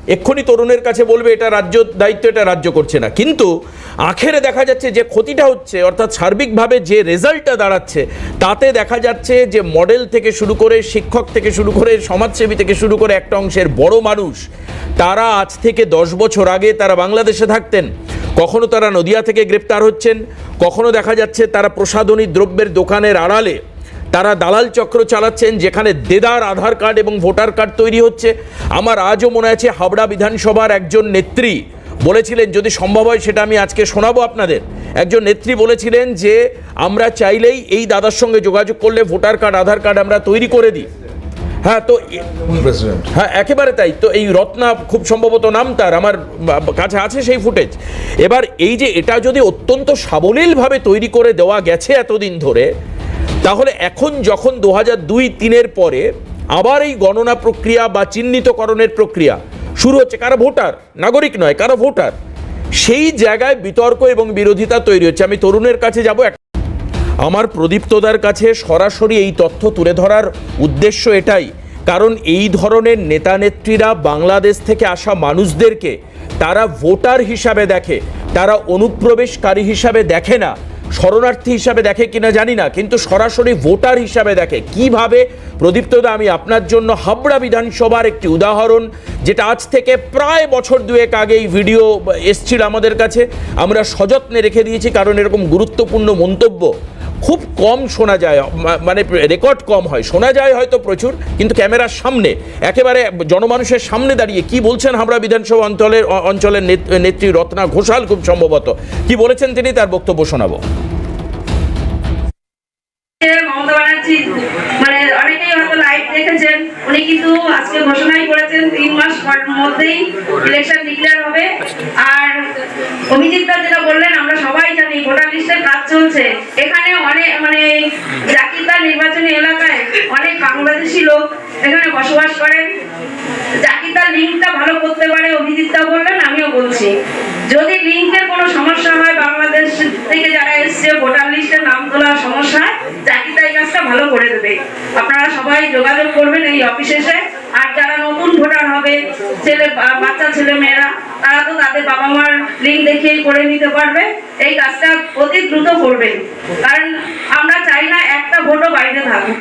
এক্ষুনি তরুণের কাছে বলবে এটা রাজ্য দায়িত্ব, এটা রাজ্য করছে না, কিন্তু আখেরে দেখা যাচ্ছে যে ক্ষতিটা হচ্ছে, অর্থাৎ সার্বিকভাবে যে রেজাল্টটা দাঁড়াচ্ছে তাতে দেখা যাচ্ছে যে মডেল থেকে শুরু করে, শিক্ষক থেকে শুরু করে, সমাজসেবী থেকে শুরু করে একটা অংশের বড় মানুষ, তারা আজ থেকে 10 বছর আগে তারা বাংলাদেশে থাকতেন, কখনো তারা নদিয়া থেকে গ্রেপ্তার হচ্ছেন, কখনো দেখা যাচ্ছে তারা প্রসাধনী দ্রব্যের দোকানের আড়ালে তারা দালাল চক্র চালাচ্ছেন, যেখানে দেদার আধার কার্ড এবং ভোটার কার্ড তৈরি হচ্ছে। আমার আজও মনে আছে হাবড়া বিধানসভার একজন নেত্রী বলেছিলেন, যদি সম্ভব হয় সেটা আমি আজকে শোনাবো আপনাদের, একজন নেত্রী বলেছিলেন যে আমরা চাইলেই এই দাদার সঙ্গে যোগাযোগ করলে ভোটার কার্ড, আধার কার্ড আমরা তৈরি করে দিই। হ্যাঁ, তো হ্যাঁ একেবারে তাই। তো এই রত্না খুব সম্ভবত নাম তার, আমার কাছে আছে সেই ফুটেজ। এবার এই যে এটা যদি অত্যন্ত সাবলীলভাবে তৈরি করে দেওয়া গেছে এতদিন ধরে, তাহলে এখন যখন 2002-03 পরে আবার এই গণনা প্রক্রিয়া বা চিহ্নিতকরণের প্রক্রিয়া শুরু হচ্ছে, কারা ভোটার, নাগরিক নয়, কারা ভোটার, সেই জায়গায় বিতর্ক এবং বিরোধিতা তৈরি হচ্ছে। আমি তরুণের কাছে যাব। আমার প্রদীপ্তদার কাছে সরাসরি এই তথ্য তুলে ধরার উদ্দেশ্য এটাই, কারণ এই ধরনের নেতা নেত্রীরা বাংলাদেশ থেকে আসা মানুষদেরকে তারা ভোটার হিসাবে দেখে, তারা অনুপ্রবেশকারী হিসাবে দেখে না, শরণার্থী হিসাবে দেখে কিনা জানি না, কিন্তু সরাসরি ভোটার হিসাবে দেখে। কিভাবে প্রদীপ্তদা, আমি আপনার জন্য হাবড়া বিধানসভার একটি উদাহরণ, যেটা আজ থেকে প্রায় বছর দুয়েক আগে এই ভিডিও এসছিল আমাদের কাছে, আমরা সযত্নে রেখে দিয়েছি, কারণ এরকম গুরুত্বপূর্ণ মন্তব্য খুব কম শোনা যায়, মানে রেকর্ড কম হয়, শোনা যায় হয়তো প্রচুর, কিন্তু ক্যামেরার সামনে একেবারে জনমানুষের সামনে দাঁড়িয়ে কি বলছেন হাবড়া বিধানসভা অঞ্চলের নেত্রী রত্না ঘোষাল, খুব সম্ভবত কি বলেছেন তিনি, তার বক্তব্য শোনাবো। মমতা ব্যানার্জি মানে অনেকেই হয়তো লাইভ দেখেছেন, উনি কিন্তু আজকে ঘোষণাই করেছেন 3 মাস মধ্যেই ইলেকশন ডিক্লেয়ার হবে। আর অভিজিৎ দা যেটা বললেন, আমরা সবাই জানি ভোটার লিস্টের কাজ চলছে, এখানে অনেক মানে জাকিরদার নির্বাচনী এলাকায় অনেক বাংলাদেশি লোক এখানে বসবাস করেন। জাকিরদার লিঙ্কটা ভালো করতে পারে, অভিজিৎ দা বললেন, আমিও বলছি, যদি লিঙ্কের কোনো সমস্যা হয়, বাংলাদেশ থেকে যারা এসছে ভোটার লিস্টের নাম তোলার সমস্যা, জাকিরদা এই কাজটা ভালো করে দেবে। আপনারা সবাই যোগাযোগ করবেন এই অফিসে এসে। আর যারা নতুন ভোটার হবে, বাচ্চা ছেলে মেয়েরা, তারা তো তাদের বাবা মার লিঙ্ক দেখিয়েই করে নিতে পারবে। এই কাজটা অতি দ্রুত করবেন, কারণ আমরা চাই না একটা ভোটও বাইরে থাকুক।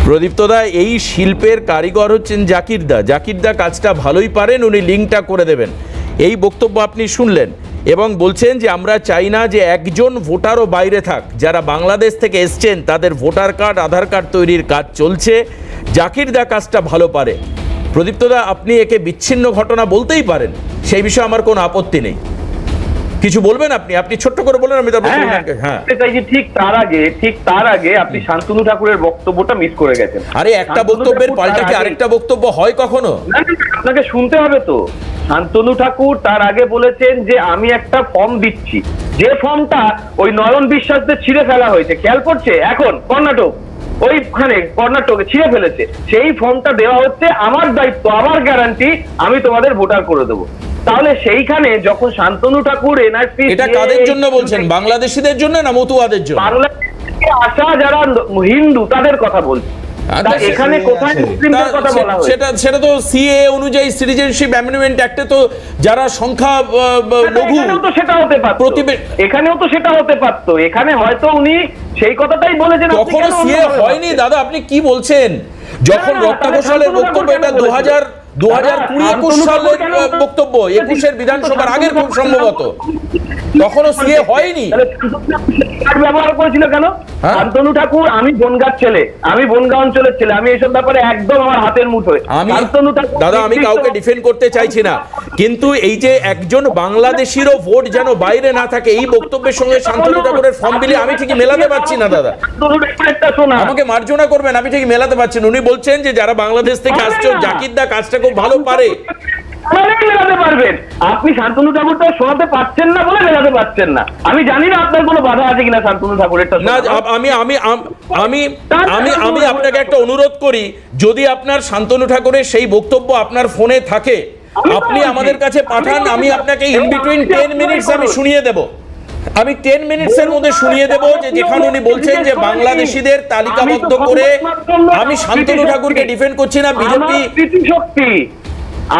প্রদীপ্তদা, এই শিল্পের কারিগর হচ্ছেন জাকিরদা, জাকিরদা কাজটা ভালোই পারেন, উনি লিঙ্কটা করে দেবেন, এই বক্তব্য আপনি শুনলেন। এবং বলছেন যে আমরা চাই না যে একজন ভোটারও বাইরে থাক, যারা বাংলাদেশ থেকে এসছেন তাদের ভোটার কার্ড, আধার কার্ড তৈরির কাজ চলছে, জাকিরদা কাজটা ভালো পারে। প্রদীপ্তদা, আপনি একে বিচ্ছিন্ন ঘটনা বলতেই পারেন, সেই বিষয়ে আমার কোনো আপত্তি নেই, কিছু বলবেন আপনি? আপনি ছোট্ট করে বলেন, আমি তারপর ঠিক তার আগে আপনি শান্তনু ঠাকুরের বক্তব্যটা মিস করে গেছেন। আরে একটা বক্তব্যের পাল্টা কি আরেকটা বক্তব্য হয় কখনো? আপনাকে শুনতে হবে তো। শান্তনু ঠাকুর তার আগে বলেছেন যে আমি একটা ফর্ম দিচ্ছি, যে ফর্মটা ওই নয়ন বিশ্বাসদের ছিঁড়ে ফেলা হয়েছে, খেয়াল করছে এখন কর্ণাটক, ওইখানে কর্ণাটকে ছিঁড়ে ফেলেছে, সেই ফর্মটা দেওয়া হচ্ছে, আমার দায়িত্ব, আমার গ্যারান্টি, আমি তোমাদের ভোটার করে দেবো। তাহলে সেইখানে যখন শান্তনু ঠাকুর এনআরসি, এটা কাদের জন্য বলছেন, বাংলাদেশিদের জন্য না মতুয়াদের জন্য? বাংলাদেশে আসা যারা হিন্দু তাদের কথা বলছি, এখানে কোথায় মুসলিমদের কথা বলা হয়? সেটা তো সিএ অনুযায়ী, সিটিজেনশিপ অ্যামেন্ডমেন্ট অ্যাক্টে তো যারা সংখ্যা লঘু, এখানেও তো সেটা হতে পারতো। এখানে হয়তো উনি সেই কথাটাই বলেছেন। কখনো সিএ হয়নি দাদা, আপনি কি বলছেন? যখন রত্না ঘোষালের বক্তব্য, এটা 2020-21 সালের বক্তব্য, 21-এর বিধানসভার আগের খুব সম্ভবত, তখনও সিএ হয়নি। ব্যবহার করেছিল কেন? শান্তনু ঠাকুর, আমি বনগাঁর ছেলে, আমি বনগাঁ অঞ্চলের ছেলে, আমি এইসব ব্যাপারে একদম আমার হাতের মুঠোয়। দাদা, আমি কাউকে ডিফেন্ড করতে চাইছি না, কিন্তু এই যে একজন বাংলাদেশিরও ভোট যেন বাইরে না থাকে, এই বক্তব্যের সঙ্গে শান্তনু ঠাকুরের ফর্ম বিলে আমি ঠিকই মেলাতে পারছি না দাদা, আমাকে মার্জনা করবেন, আমি ঠিকই মেলাতে পারছি না। উনি বলছেন যে যারা বাংলাদেশ থেকে আসছে, জাকিরদা কাজটা খুব ভালো পারে, মেলাতে পারবেন। আপনি শান্তনু ঠাকুরটা শোনাতে পারছেন না বলে মেলাতে পারছেন না। আমি জানি না আপনার কোনো বাধা আছে কিনা শান্তনু ঠাকুরেরটা। না, আমি আপনাকে একটা অনুরোধ করি, যদি আপনার শান্তনু ঠাকুরের সেই বক্তব্য আপনার ফোনে থাকে, আপনি আমাদের কাছে পাঠান, আমি আপনাকে ইন বিটুইন 10 মিনিটস আমি শুনিয়ে দেব। আমি 10 মিনিটসের মধ্যে শুনিয়ে দেব যে যেখানে উনি বলছেন যে বাংলাদেশিদের তালিকাবদ্ধ করে, আমি শান্তনু ঠাকুরকে ডিফেন্ড করছি না, বিজেপি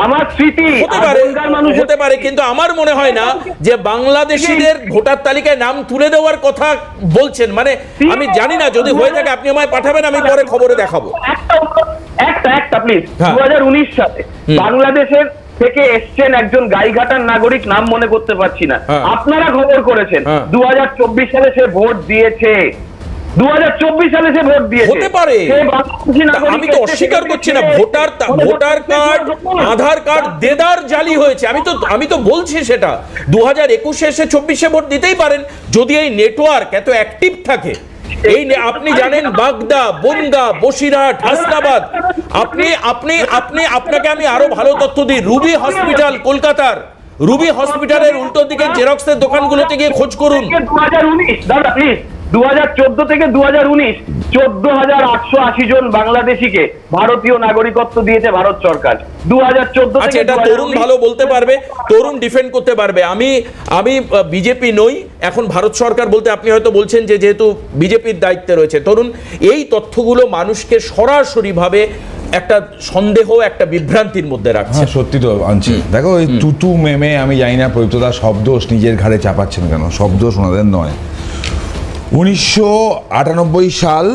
আমার স্মৃতি হতে পারে, কিন্তু আমার মনে হয় না যে বাংলাদেশিদের ভোটার তালিকায় নাম তুলে দেওয়ার কথা বলছেন। মানে আমি জানি না, যদি হয়ে থাকে আপনি আমায় পাঠাবেন, আমি পরে খবরে দেখাবো। একটা প্লিজ, হ্যাঁ। 2019 সালে বাংলাদেশের থেকে এসছেন একজন গাইঘাটার নাগরিক, নাম মনে করতে পারছি না, হ্যাঁ। আপনারা খবর করেছেন। হ্যাঁ। 2024 সালে সে ভোট দিয়েছে, 2024 সালে সে ভোট দিয়েছে। হতে পারে, সে বাংলাদেশি নাগরিক, আমি তো অস্বীকার করছি না। ভোটার কার্ড, আধার কার্ড দেদার জালি হয়েছে, আমি তো বলছি সেটা। 2021 এসে 24 ভোট দিতেই পারেন যদি এই নেটওয়ার্ক এত অ্যাক্টিভ থাকে। এই আপনি জানেন বাগদা, বনগা, বসিরহাট, হাসনাবাদ, আপনাকে আমি আরো ভালো তথ্য দিই। রুবি হসপিটাল, কলকাতার রুবি হসপিটালের উল্টো দিকে জেরক্সের দোকানগুলোতে গিয়ে খোঁজ করুন। 2019 দাদা প্লিজ, 2014 থেকে 2019 14,880 জন বাংলাদেশিকে ভারতীয় নাগরিকত্ব দিয়েছে ভারত সরকার। 2014 আচ্ছা, থেকে এটা তরুণ ভালো বলতে পারবে, তরুণ ডিফেন্ড করতে পারবে। আমি বিজেপি নই এখন, ভারত সরকার বলতে আপনি হয়তো বলছেন যে যেহেতু বিজেপির দায়িত্বে রয়েছে। তরুণ এই তথ্যগুলো মানুষকে সরাসরি ভাবে একটা সন্দেহ, একটা বিভ্রান্তির মধ্যে রাখছে। সত্যি তো আনছি। দেখো, এই তুতু মেমে আমি জানি না প্রদীপ্তদা শব্দ নিজের ঘাড়ে চাপাচ্ছেন কেন, শব্দ ওনাদের নয়। 1998 সাল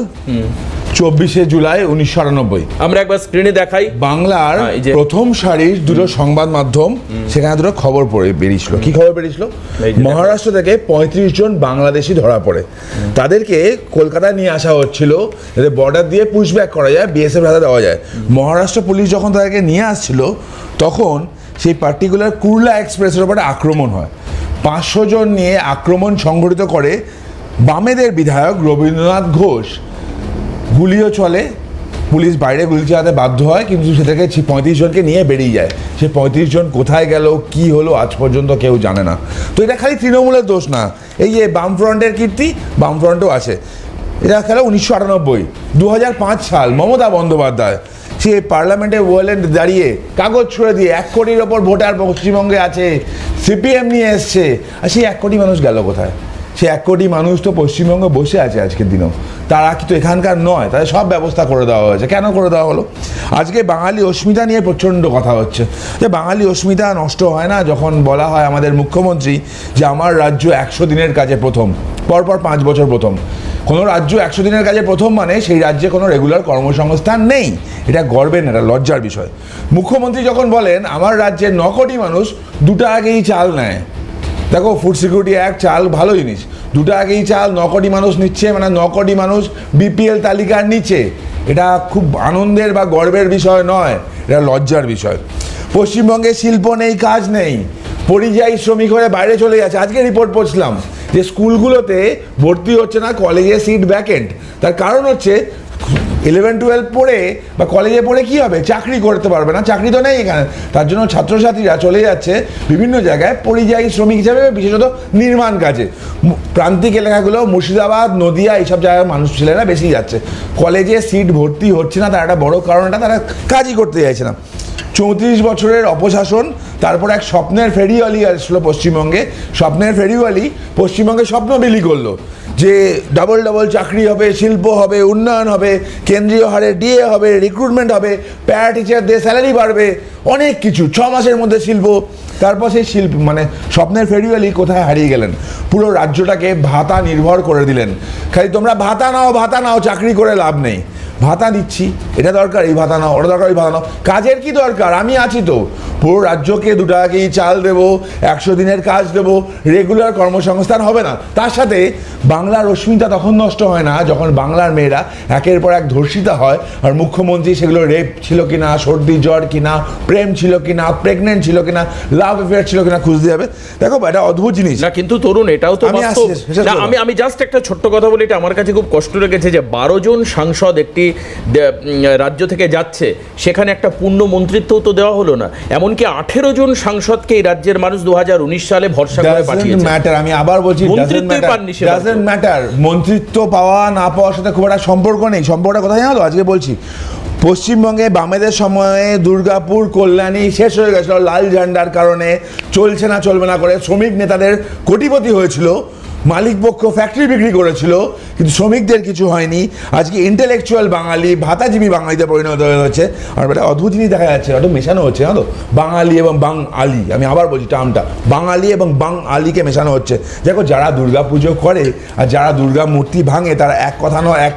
24শে জুলাই 1998 আমরা একবার স্ক্রিনে দেখাই। বাংলার প্রথম সারির দুটো সংবাদ মাধ্যম, সেখানে দুটো খবর পড়ে বেরিয়েছিল। কি খবর বেরিয়েছিল? মহারাষ্ট্র থেকে 35 জন বাংলাদেশি ধরা পড়ে, তাদেরকে কলকাতায় নিয়ে আসা হচ্ছিল যাতে বর্ডার দিয়ে পুশব্যাক করা যায়, বিএসএফ হাতে দেওয়া যায়। মহারাষ্ট্র পুলিশ যখন তাদেরকে নিয়ে আসছিল, তখন সেই পার্টিকুলার কুর্লা এক্সপ্রেসের উপরে আক্রমণ হয়। 500 জন নিয়ে আক্রমণ সংগঠিত করে বামেদের বিধায়ক রবীন্দ্রনাথ ঘোষ। গুলিও চলে, পুলিশ বাইরে গুলি চালাতে বাধ্য হয়, কিন্তু সে থেকে 35 জনকে নিয়ে বেরিয়ে যায়। সে 35 জন কোথায় গেল, কি হলো, আজ পর্যন্ত কেউ জানে না। তো এটা খালি তৃণমূলের দোষ না, এই যে বামফ্রন্টের কীর্তি, বামফ্রন্টও আছে। এটা খেলা 1998। 2005 সাল মমতা বন্দ্যোপাধ্যায় সে পার্লামেন্টে ওয়ালেন্ট দাঁড়িয়ে কাগজ ছুড়ে দিয়ে 1 কোটির ওপর ভোটার পশ্চিমবঙ্গে আছে, সিপিএম নিয়ে এসছে। আর সেই 1 কোটি মানুষ গেল কোথায়? সে 1 কোটি মানুষ তো পশ্চিমবঙ্গে বসে আছে আজকের দিনেও, তারা কিন্তু এখানকার নয়, তাদের সব ব্যবস্থা করে দেওয়া হয়েছে। কেন করে দেওয়া হলো? আজকে বাঙালি অস্মিতা নিয়ে প্রচণ্ড কথা হচ্ছে যে বাঙালি অস্মিতা নষ্ট হয় না যখন বলা হয় আমাদের মুখ্যমন্ত্রী যে আমার রাজ্য 100 দিনের কাজে প্রথম, পরপর 5 বছর প্রথম। কোনো রাজ্য 100 দিনের কাজে প্রথম মানে সেই রাজ্যে কোনো রেগুলার কর্মসংস্থান নেই। এটা গর্বের না, এটা লজ্জার বিষয়। মুখ্যমন্ত্রী যখন বলেন আমার রাজ্যের 9 কোটি মানুষ 2 টাকাকেই চাল নেয়, দেখো ফুড সিকিউরিটি অ্যাক্ট, চাল ভালো জিনিস, 2 টাকাকেই চাল 9 কোটি মানুষ নিচ্ছে, মানে 9 কোটি মানুষ বিপিএল তালিকার নিচে। এটা খুব আনন্দের বা গর্বের বিষয় নয়, এটা লজ্জার বিষয়। পশ্চিমবঙ্গে শিল্প নেই, কাজ নেই, পরিযায়ী শ্রমিক হয়ে বাইরে চলে যাচ্ছে। আজকে রিপোর্ট পড়ছিলাম যে স্কুলগুলোতে ভর্তি হচ্ছে না, কলেজে সিট ভ্যাকেন্ট। তার কারণ হচ্ছে 11-12 পড়ে বা কলেজে পড়ে কি হবে, চাকরি করতে পারবে না, চাকরি তো নেই এখানে। তার জন্য ছাত্রছাত্রীরা চলে যাচ্ছে বিভিন্ন জায়গায় পরিযায়ী শ্রমিক হিসাবে, বিশেষত নির্মাণ কাজে। প্রান্তিক এলাকাগুলো মুর্শিদাবাদ, নদিয়া, এইসব জায়গায় মানুষ ছেলেরা বেশি যাচ্ছে। কলেজে সিট ভর্তি হচ্ছে না, তার একটা বড় কারণটা তারা কাজই করতে চাইছে না। 34 বছরের অপশাসন, তারপর এক স্বপ্নের ফেরিওয়ালি আসলো পশ্চিমবঙ্গে। স্বপ্নের ফেরিওয়ালি পশ্চিমবঙ্গে স্বপ্ন বিলি করলো যে ডাবল চাকরি হবে, শিল্প হবে, উন্নয়ন হবে, কেন্দ্রীয় হারে ডিএ হবে, রিক্রুটমেন্ট হবে, প্যারা টিচারদের স্যালারি বাড়বে, অনেক কিছু। 6 মাসের মধ্যে শিল্প। তারপর সেই শিল্প মানে স্বপ্নের ফেরিওয়ালি কোথায় হারিয়ে গেলেন? পুরো রাজ্যটাকে ভাতা নির্ভর করে দিলেন। খালি তোমরা ভাতা নাও, চাকরি করে লাভ নেই। ভাতা দিচ্ছি, এটা দরকার, এই ভাতা নাও, ওটা দরকার, এই ভাতা নাও। কাজের কি দরকার? আমি আছি তো। পুরো রাজ্যকে 2 টাকাকেই চাল দেবো, 100 দিনের কাজ দেবো, রেগুলার কর্মসংস্থান হবে না। তার সাথে বাংলার অস্মিতা তখন নষ্ট হয় না যখন বাংলার মেয়েরা একের পর এক ধর্ষিতা হয়, আর মুখ্যমন্ত্রী সেগুলো রেপ ছিল কিনা, সর্দি জ্বর কিনা, প্রেম ছিল কিনা, প্রেগনেন্ট ছিল কিনা, লাভ অ্যাফেয়ার ছিল কিনা খুঁজতে যাবে। দেখো এটা অদ্ভুত জিনিস না, কিন্তু তরুণ এটাও তো বাস্তব। আমি জাস্ট একটা ছোট্ট কথা বলি, এটা আমার কাছে খুব কষ্ট লেগেছে যে 12 জন সাংসদ একটি রাজ্য থেকে যাচ্ছে, সেখানে একটা পূর্ণ মন্ত্রিত্বও তো দেওয়া হলো না। এমনকি 18 জন সাংসদকে এই রাজ্যের মানুষ 2019 সালে ভরসা করে পাঠিয়েছে। আমি আবার বলছি, ডাজন্ট ম্যাটার। মন্ত্রিত্ব পাওয়া না পাওয়ার সাথে খুব একটা সম্পর্ক নেই। সম্পর্কটা কোথায় জানো তো? আজকে বলছি, পশ্চিমবঙ্গে বামেদের সময়ে দুর্গাপুর, কল্যাণী শেষ হয়ে গেছিল লাল ঝান্ডার কারণে, চলছে না চলবে না করে শ্রমিক নেতাদের কোটিপতি হয়েছিল। মালিক পক্ষ ফ্যাক্টরি বিক্রি করেছিল, কিন্তু শ্রমিকদের কিছু হয়নি। আজকে ইন্টেলেকচুয়াল বাঙালি ভাতাজীবী বাঙালিতে পরিণত হয়েছে। আর একটা অদ্ভুত জিনিস দেখা যাচ্ছে, ওটা মেশানো হচ্ছে, জানো তো, বাঙালি এবং বাং আলি, আমি আবার বলছি টার্মটা, বাঙালি এবং বাং আলিকে মেশানো হচ্ছে। দেখো, যারা দুর্গা পুজো করে আর যারা দুর্গা মূর্তি ভাঙে, তারা এক কথা নয়, এক